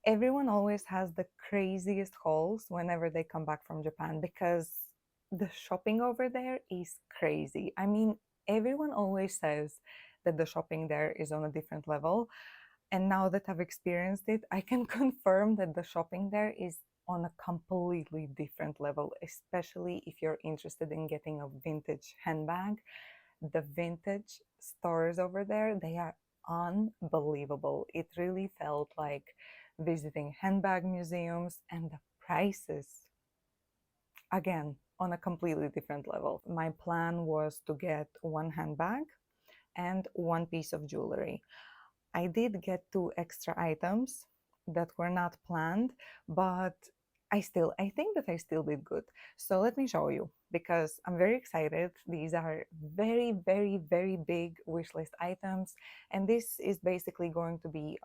Everyone always has the craziest hauls whenever they come back from Japan because the shopping over there is crazy. I mean, everyone always says that the shopping there is on a different level. And now that I've experienced it, I can confirm that the shopping there is on a completely different level, especially if you're interested in getting a vintage handbag. The vintage stores over there, they are unbelievable. It really felt like visiting handbag museums, and the prices, again, on a completely different level. My plan was to get one handbag and one piece of jewelry. I did get two extra items that were not planned, but I think that I still did good. So let me show you because I'm very excited. These are very, very, very big wish list items, and this is basically going to be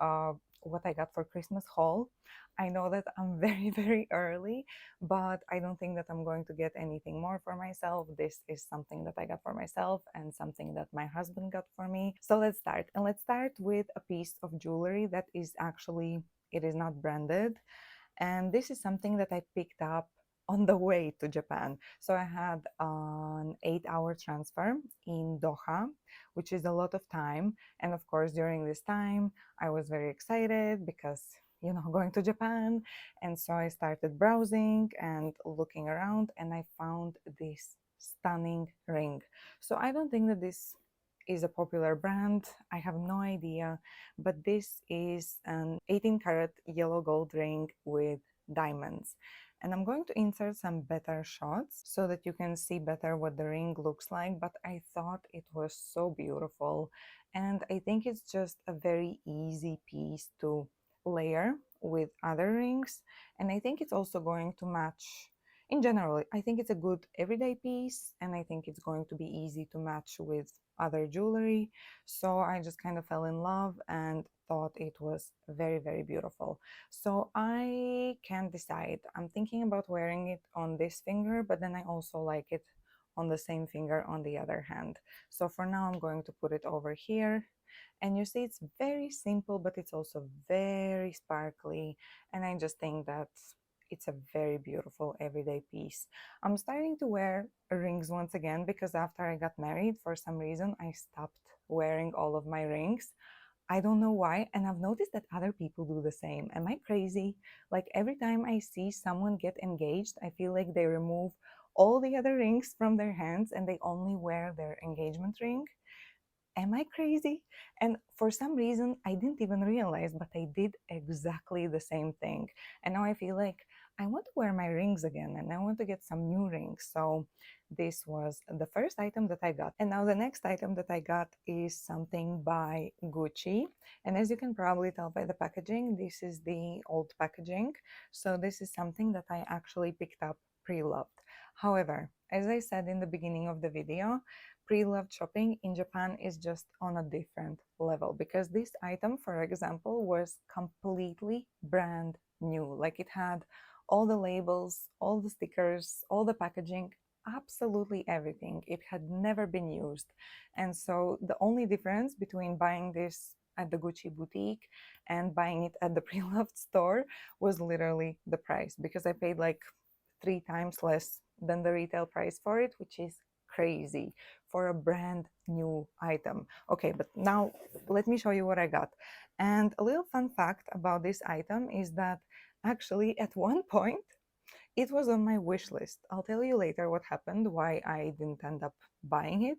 what I got for Christmas haul. I know that I'm very, very early, but I don't think that I'm going to get anything more for myself. This is something that I got for myself and something that my husband got for me. So let's start. And let's start with a piece of jewelry that is actually, it is not branded. And this is something that I picked up on the way to Japan. So I had an 8-hour transfer in Doha, which is a lot of time. And of course, during this time, I was very excited because, you know, going to Japan. And so I started browsing and looking around, and I found this stunning ring. So I don't think that this is a popular brand. I have no idea, but this is an 18 karat yellow gold ring with diamonds. And I'm going to insert some better shots so that you can see better what the ring looks like, but I thought it was so beautiful. And I think it's just a very easy piece to layer with other rings. And I think it's also going to match in general. I think it's a good everyday piece, and I think it's going to be easy to match with other jewelry. So I just kind of fell in love and thought it was very, very beautiful. So I can't decide. I'm thinking about wearing it on this finger, but then I also like it on the same finger on the other hand. So for now, I'm going to put it over here. And you see, it's very simple, but it's also very sparkly. And I just think that it's a very beautiful everyday piece. I'm starting to wear rings once again because after I got married, for some reason, I stopped wearing all of my rings. I don't know why, and I've noticed that other people do the same. Am I crazy? Like every time I see someone get engaged, I feel like they remove all the other rings from their hands and they only wear their engagement ring. Am I crazy? And for some reason, I didn't even realize, but I did exactly the same thing. And now I feel like I want to wear my rings again and I want to get some new rings. So this was the first item that I got. And now the next item that I got is something by Gucci. And as you can probably tell by the packaging, this is the old packaging. So this is something that I actually picked up pre-loved. However, as I said in the beginning of the video, pre-loved shopping in Japan is just on a different level because this item, for example, was completely brand new. Like it had all the labels, all the stickers, all the packaging, absolutely everything. It had never been used. And so the only difference between buying this at the Gucci boutique and buying it at the pre-loved store was literally the price because I paid like 3 times less than the retail price for it, which is crazy for a brand new item. Okay, but now let me show you what I got. And a little fun fact about this item is that actually at one point it was on my wish list. I'll tell you later what happened, why I didn't end up buying it,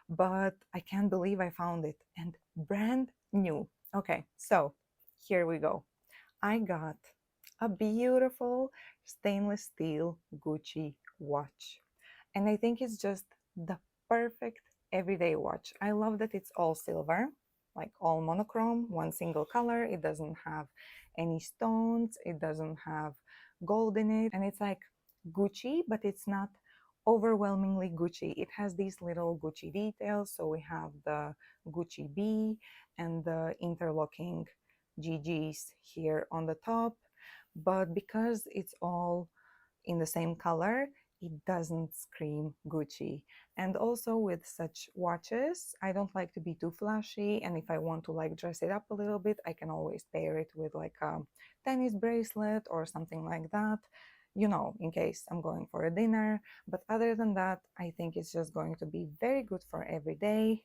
but I can't believe I found it and brand new. Okay, so here we go. I got a beautiful stainless steel Gucci watch. And I think it's just the perfect everyday watch. I love that it's all silver, like all monochrome, one single color. It doesn't have any stones, it doesn't have gold in it. And it's like Gucci, but it's not overwhelmingly Gucci. It has these little Gucci details. So we have the Gucci B and the interlocking GGs here on the top. But because it's all in the same color, it doesn't scream Gucci. And also with such watches, I don't like to be too flashy. And if I want to like dress it up a little bit, I can always pair it with like a tennis bracelet or something like that, you know, in case I'm going for a dinner. But other than that, I think it's just going to be very good for every day.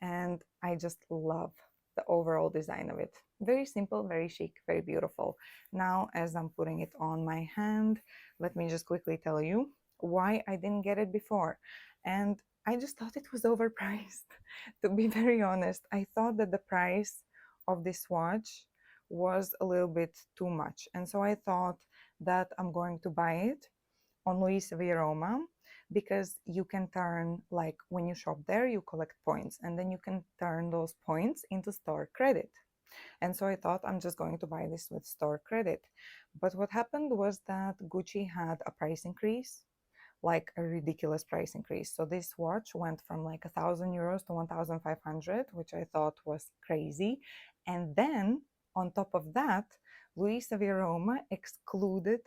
And I just love the overall design of it. Very simple, very chic, very beautiful. Now, as I'm putting it on my hand, let me just quickly tell you why I didn't get it before. And I just thought it was overpriced. To be very honest, I thought that the price of this watch was a little bit too much. And so I thought that I'm going to buy it on Luis Roma because you can turn, like when you shop there, you collect points and then you can turn those points into store credit. And so I thought I'm just going to buy this with store credit. But what happened was that Gucci had a price increase, like a ridiculous price increase. So this watch went from like 1,000 euros to 1,500, which I thought was crazy. And then on top of that, Louis Roma excluded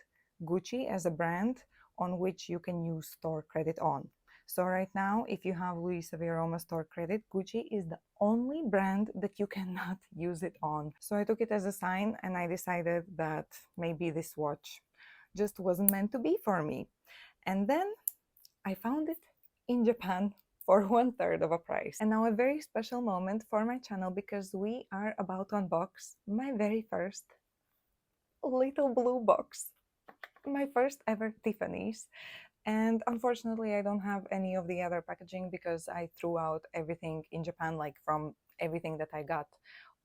Gucci as a brand on which you can use store credit on. So right now, if you have Louis Roma store credit, Gucci is the only brand that you cannot use it on. So I took it as a sign and I decided that maybe this watch just wasn't meant to be for me. And then I found it in Japan for 1/3 of a price. And now a very special moment for my channel because we are about to unbox my very first little blue box. My first ever Tiffanys. And unfortunately, I don't have any of the other packaging because I threw out everything in Japan, like from everything that I got,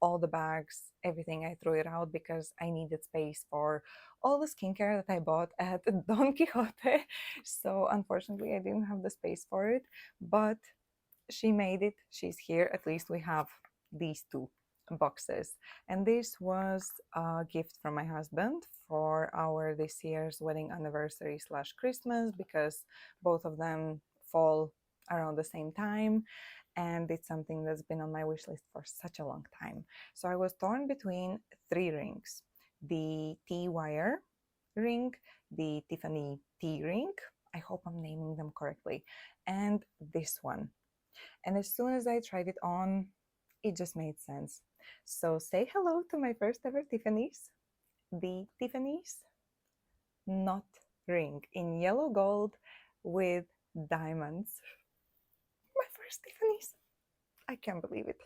all the bags, everything. I threw it out because I needed space for all the skincare that I bought at Don Quixote. So unfortunately, I didn't have the space for it, but she made it. She's here. At least we have these two boxes. And this was a gift from my husband for our this year's wedding anniversary slash Christmas because both of them fall around the same time. And it's something that's been on my wish list for such a long time. So I was torn between three rings: the T-wire ring, the Tiffany T ring, I hope I'm naming them correctly, and this one. And as soon as I tried it on, it just made sense. So say hello to my first ever Tiffany's, the Tiffany's knot ring in yellow gold with diamonds. My first Tiffany's. I can't believe it.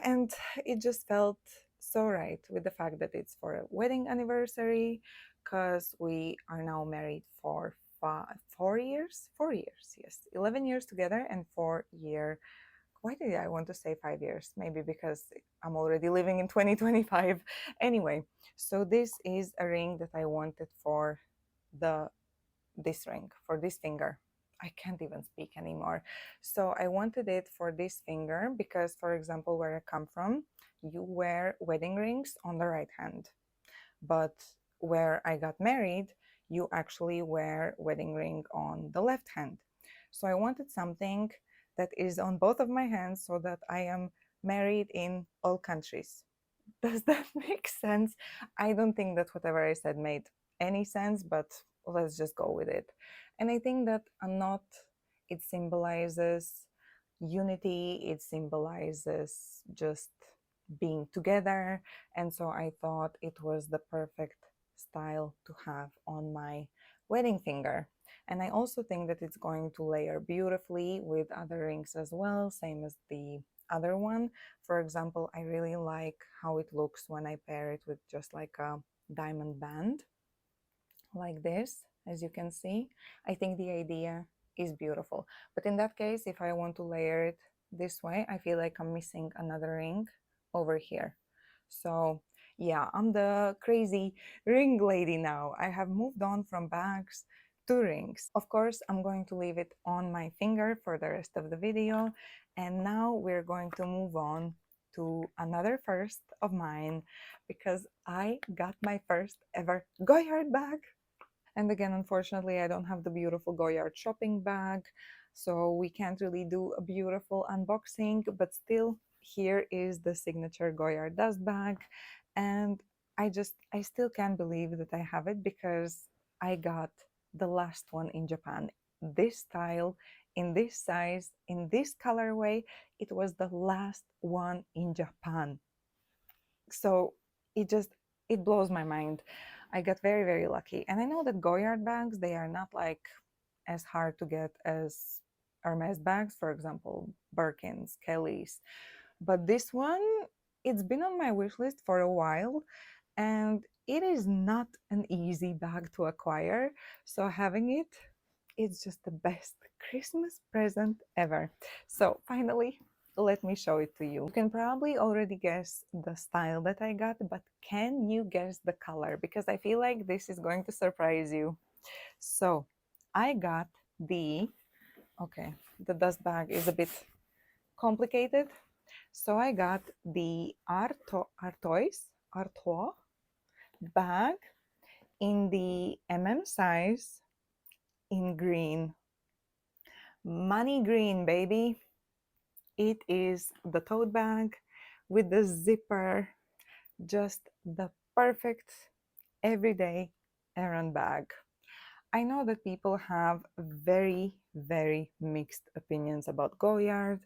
And it just felt so right with the fact that it's for a wedding anniversary because we are now married for 4 years. 4 years, yes. 11 years together and 4 year. Why did I want to say 5 years? Maybe because I'm already living in 2025. Anyway, so this is a ring that I wanted for this ring, for this finger. I can't even speak anymore. So I wanted it for this finger because, for example, where I come from, you wear wedding rings on the right hand. But where I got married, you actually wear wedding ring on the left hand. So I wanted something that is on both of my hands so that I am married in all countries. Does that make sense? I don't think that whatever I said made any sense, but let's just go with it. And I think that a knot, it symbolizes unity, it symbolizes just being together. And so I thought it was the perfect style to have on my wedding finger. And I also think that it's going to layer beautifully with other rings as well, same as the other one. For example, I really like how it looks when I pair it with just like a diamond band like this, as you can see. I think the idea is beautiful. But in that case, if I want to layer it this way, I feel like I'm missing another ring over here. So yeah, I'm the crazy ring lady now. I have moved on from bags to rings. Of course, I'm going to leave it on my finger for the rest of the video. And now we're going to move on to another first of mine because I got my first ever Goyard bag. And again, unfortunately, I don't have the beautiful Goyard shopping bag, so we can't really do a beautiful unboxing, but still, here is the signature Goyard dust bag. And I still can't believe that I have it because I got the last one in Japan. This style, in this size, in this colorway, it was the last one in Japan. So it just, it blows my mind. I got very, very lucky. And I know that Goyard bags, they are not like as hard to get as Hermes bags, for example, Birkins, Kelly's. But this one, it's been on my wish list for a while, and it is not an easy bag to acquire. So having it, it's just the best Christmas present ever. So finally, let me show it to you. You can probably already guess the style that I got, but can you guess the color? Because I feel like this is going to surprise you. So I got the, okay, the dust bag is a bit complicated. So I got the Artois bag in the size in green. Money green, baby. It is the tote bag with the zipper, just the perfect everyday errand bag. I know that people have very, very mixed opinions about Goyard.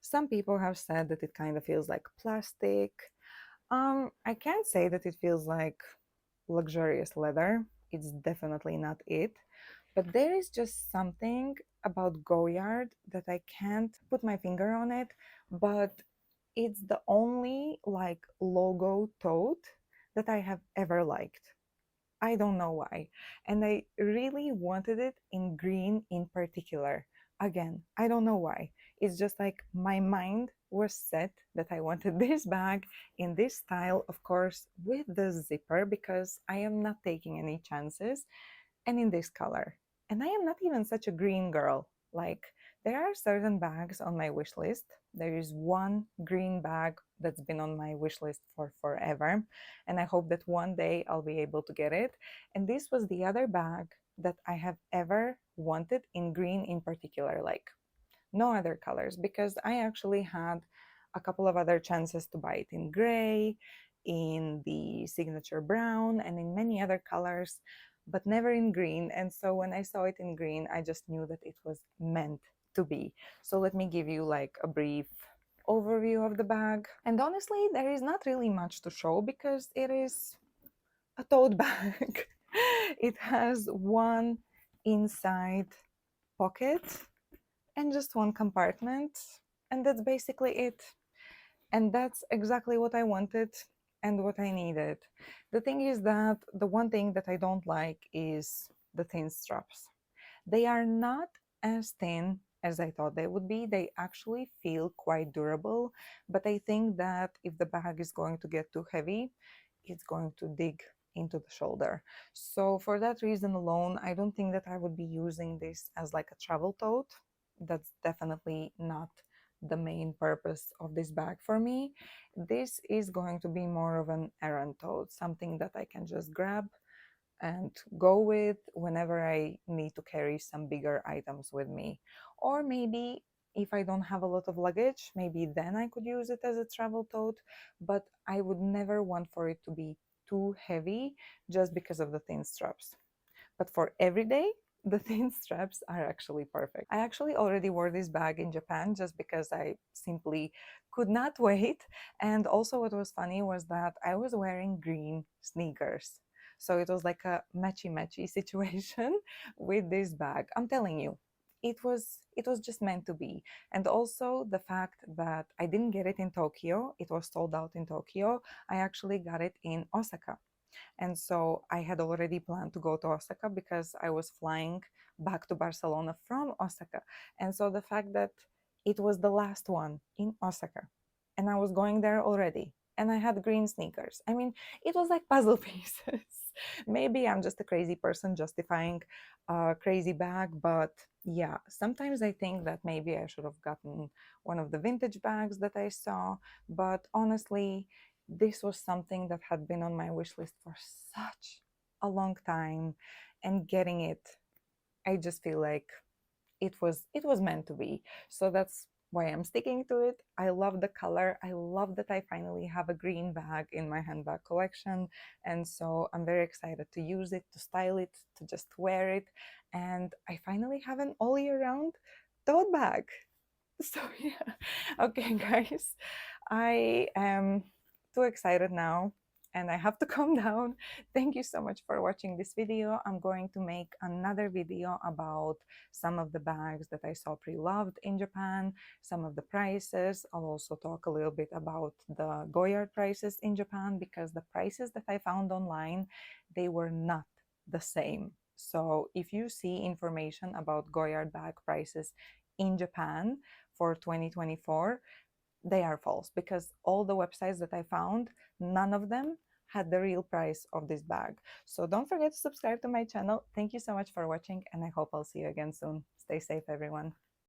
Some people have said that it kind of feels like plastic. I can't say that it feels like luxurious leather. It's definitely not it. But there is just something about Goyard that I can't put my finger on it, but it's the only like logo tote that I have ever liked. I don't know why. And I really wanted it in green in particular. Again, I don't know why. It's just like my mind was set that I wanted this bag in this style, of course, with the zipper, because I am not taking any chances, and in this color. And I am not even such a green girl. Like, there are certain bags on my wish list. There is one green bag that's been on my wish list for forever, and I hope that one day I'll be able to get it. And this was the other bag that I have ever wanted in green in particular, like no other colors, because I actually had a couple of other chances to buy it in gray, in the signature brown, and in many other colors, but never in green. And so when I saw it in green, I just knew that it was meant to be. So let me give you like a brief overview of the bag. And honestly, there is not really much to show because it is a tote bag. It has one inside pocket and just one compartment, and that's basically it. And that's exactly what I wanted and what I needed. The thing is that the one thing that I don't like is the thin straps. They are not as thin as I thought they would be. They actually feel quite durable, but I think that if the bag is going to get too heavy, it's going to dig into the shoulder. So for that reason alone, I don't think that I would be using this as like a travel tote. That's definitely not the main purpose of this bag for me. This is going to be more of an errand tote, something that I can just grab and go with whenever I need to carry some bigger items with me. Or maybe if I don't have a lot of luggage, maybe then I could use it as a travel tote, but I would never want for it to be too heavy just because of the thin straps. But for every day, the thin straps are actually perfect. I actually already wore this bag in Japan just because I simply could not wait. And also what was funny was that I was wearing green sneakers. So it was like a matchy-matchy situation with this bag. I'm telling you, it was just meant to be. And also the fact that I didn't get it in Tokyo, it was sold out in Tokyo. I actually got it in Osaka. And so I had already planned to go to Osaka because I was flying back to Barcelona from Osaka. And so the fact that it was the last one in Osaka and I was going there already and I had green sneakers. I mean, it was like puzzle pieces. Maybe I'm just a crazy person justifying a crazy bag, but yeah, sometimes I think that maybe I should have gotten one of the vintage bags that I saw. But honestly, this was something that had been on my wish list for such a long time, and getting it, I just feel like it was meant to be. So that's why I'm sticking to it. I love the color. I love that I finally have a green bag in my handbag collection. And so I'm very excited to use it, to style it, to just wear it. And I finally have an all year round tote bag. So yeah, okay, guys, I am too excited now and I have to calm down. Thank you so much for watching this video. I'm going to make another video about some of the bags that I saw pre-loved in Japan, some of the prices. I'll also talk a little bit about the Goyard prices in Japan, because the prices that I found online, they were not the same. So if you see information about Goyard bag prices in Japan for 2024, they are false, because all the websites that I found, none of them had the real price of this bag. So don't forget to subscribe to my channel. Thank you so much for watching, and I hope I'll see you again soon. Stay safe, everyone.